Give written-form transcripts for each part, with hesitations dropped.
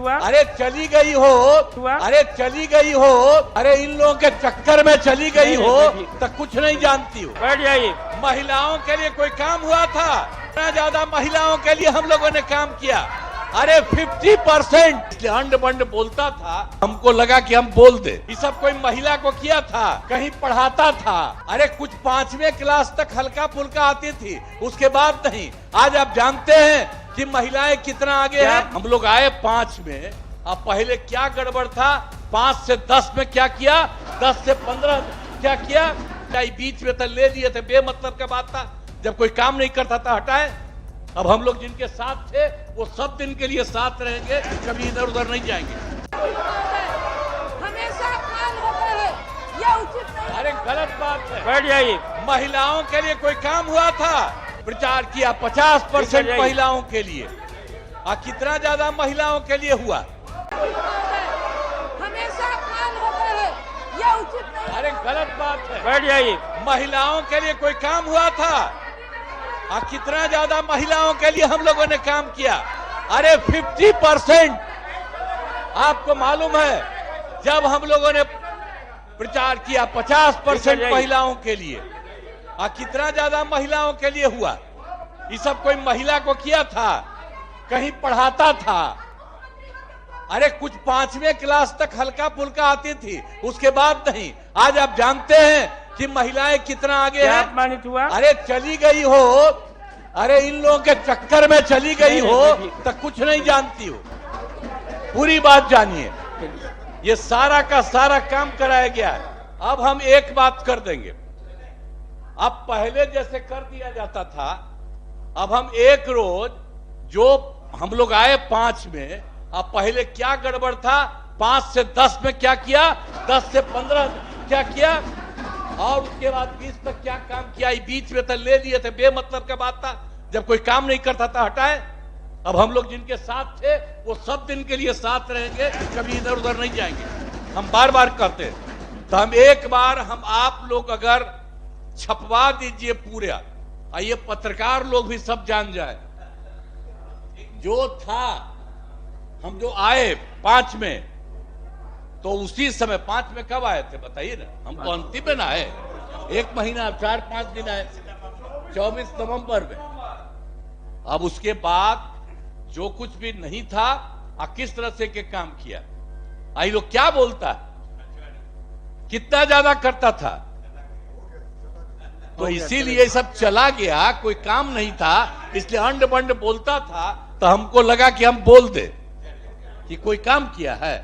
हुआ? अरे चली गई हो, अरे चली गई हो, अरे इन लोगों के चक्कर में चली गई हो तो कुछ नहीं जानती हो। बैठ जाइए। महिलाओं के लिए कोई काम हुआ था? इतना ज्यादा महिलाओं के लिए हम लोगों ने काम किया। अरे 50% अंड बंड बोलता था, हमको लगा कि हम बोल दे। ये सब कोई महिला को किया था, कहीं पढ़ाता था। अरे कुछ 5वीं क्लास तक हल्का फुल्का आती थी, उसके बाद नहीं। आज आप जानते हैं कि महिलाएं कितना आगे हैं। हम लोग आए 5 में, अब पहले क्या गड़बड़ था? 5 से 10 में क्या किया, 10 से 15 क्या किया, बीच में तो ले लिए थे, बेमतलब का बात था। जब कोई काम नहीं करता था हटाए। अब हम लोग जिनके साथ थे वो सब दिन के लिए साथ रहेंगे, कभी इधर उधर नहीं जाएंगे। हमेशा अपमान होता है, यह उचित नहीं। अरे गलत बात है। बैठ जाइए। महिलाओं के लिए कोई काम हुआ था? प्रचार किया 50% महिलाओं के लिए। कितना ज्यादा महिलाओं के लिए हुआ? हमेशा अपमान होता है, यह उचित नहीं। अरे गलत बात है। बैठ जाइए। महिलाओं के लिए कोई काम हुआ था? कितना ज्यादा महिलाओं के लिए हम लोगों ने काम किया। अरे 50%। आपको मालूम है जब हम लोगों ने प्रचार किया 50% महिलाओं के लिए, कितना ज्यादा महिलाओं के लिए हुआ? ये सब कोई महिला को किया था, कहीं पढ़ाता था। अरे कुछ 5वीं क्लास तक हल्का फुल्का आती थी, उसके बाद नहीं। आज आप जानते हैं कि महिलाएं कितना आगे हैं। अपमानित हुआ? अरे चली गई हो, अरे इन लोगों के चक्कर में चली गई हो तो कुछ नहीं जानती हो। पूरी बात जानिए। ये सारा का सारा काम कराया गया है। अब हम एक बात कर देंगे, अब पहले जैसे कर दिया जाता था, अब हम एक रोज, जो हम लोग आए 5 में, अब पहले क्या गड़बड़ था? 5 से 10 में क्या किया, 10 से 15 क्या किया, और उसके बाद 20 तक क्या काम किया, बीच में तो ले लिए थे, बेमतलब का बात था। जब कोई काम नहीं करता था हटाए। अब हम लोग जिनके साथ थे वो सब दिन के लिए साथ रहेंगे, कभी इधर उधर नहीं जाएंगे। हम बार बार कहते हैं। तो हम एक बार, हम आप लोग अगर छपवा दीजिए पूरे, ये पत्रकार लोग भी सब जान जाए जो था। हम जो आए 5 में, तो उसी समय 5 में कब आए थे बताइए ना? हम तो अंतिम में ना आए, 1 महीना 4-5 दिन आए, 24 नवंबर में। अब उसके बाद जो कुछ भी नहीं था, किस तरह से के काम किया, आई लोग क्या बोलता है, कितना ज्यादा करता था। तो इसीलिए सब चला गया, कोई काम नहीं था, इसलिए अंड बंड बोलता था। तो हमको लगा कि हम बोल दे कि कोई काम किया है।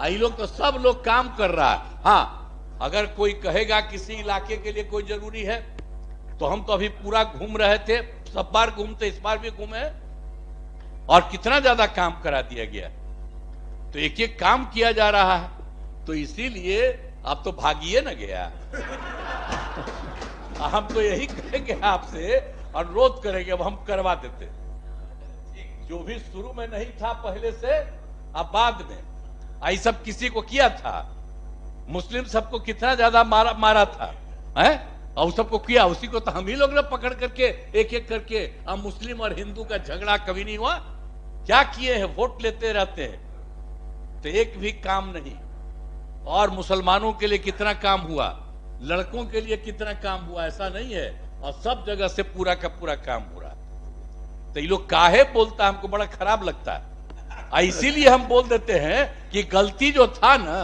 आई लोग तो सब लोग काम कर रहा है। हाँ, अगर कोई कहेगा किसी इलाके के लिए कोई जरूरी है, तो हम तो अभी पूरा घूम रहे थे, सब बार घूमते, इस बार भी घूमे, और कितना ज्यादा काम करा दिया गया। तो एक एक काम किया जा रहा है। तो इसीलिए अब तो भागिए ना गया। हम तो यही कहेंगे आपसे, अनुरोध करेंगे, अब हम करवा देते जो भी शुरू में नहीं था पहले से, अब बाद में आई सब किसी को किया था। मुस्लिम सबको कितना ज्यादा मारा था, हैं? और सबको किया, उसी को तो हम ही लोग ने पकड़ करके एक एक करके। अब मुस्लिम और हिंदू का झगड़ा कभी नहीं हुआ। क्या किए हैं? वोट लेते रहते हैं, तो एक भी काम नहीं। और मुसलमानों के लिए कितना काम हुआ, लड़कों के लिए कितना काम हुआ, ऐसा नहीं है। और सब जगह से पूरा का पूरा काम हो रहा है। तो ये लोग काहे बोलता, हमको बड़ा खराब लगता है। इसीलिए हम बोल देते हैं कि गलती जो था ना,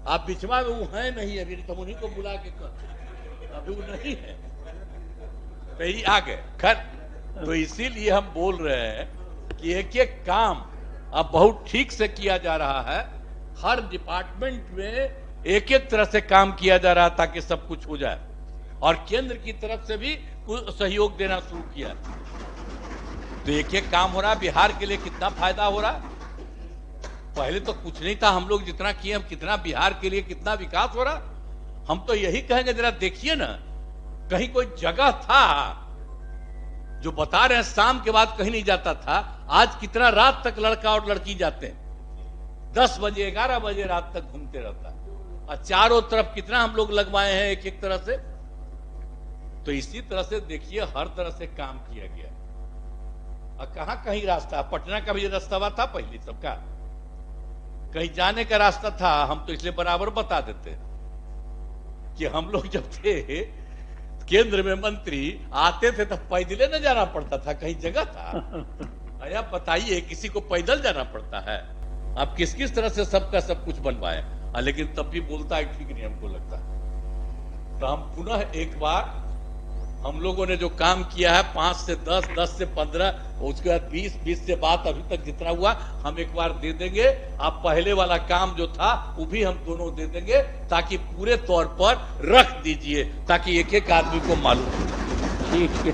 आप बिचवा में वो है नहीं, अभी तो उन्हीं को बुला के अभी वो नहीं है, तो ही आ गए खैर। तो इसीलिए हम बोल रहे हैं कि एक एक काम अब बहुत ठीक से किया जा रहा है। हर डिपार्टमेंट में एक एक तरह से काम किया जा रहा है ताकि सब कुछ हो जाए। और केंद्र की तरफ से भी सहयोग देना शुरू किया। तो एक एक काम हो रहा है। बिहार के लिए कितना फायदा हो रहा है। पहले तो कुछ नहीं था, हम लोग जितना किए, हम कितना बिहार के लिए कितना विकास हो रहा। हम तो यही कहेंगे, जरा देखिए ना, कहीं कोई जगह था जो बता रहे हैं शाम के बाद कहीं नहीं जाता था, आज कितना रात तक लड़का और लड़की जाते हैं, 10 बजे 11 बजे रात तक घूमते रहता है। और चारों तरफ कितना हम लोग लगवाए हैं एक एक तरह से। तो इसी तरह से देखिए हर तरह से काम किया गया। और कहां कहीं रास्ता, पटना का भी रास्ता था पहले सबका, कहीं जाने का रास्ता था हम तो इसलिए बराबर बता देते कि हम लोग जब थे केंद्र में मंत्री आते थे तब पैदल न जाना पड़ता था, कहीं जगह था? अरे बताइए, किसी को पैदल जाना पड़ता है? आप किस किस तरह से सबका सब कुछ बनवाए, लेकिन तब भी बोलता है ठीक नहीं हमको लगता। तो हम पुनः एक बार हम लोगों ने जो काम किया है 5 से 10, 10 से 15, उसके बाद 20, 20 से बात अभी तक जितना हुआ हम एक बार दे देंगे। आप पहले वाला काम जो था वो भी हम दोनों दे देंगे, ताकि पूरे तौर पर रख दीजिए, ताकि एक एक आदमी को मालूम हो। ठीक है।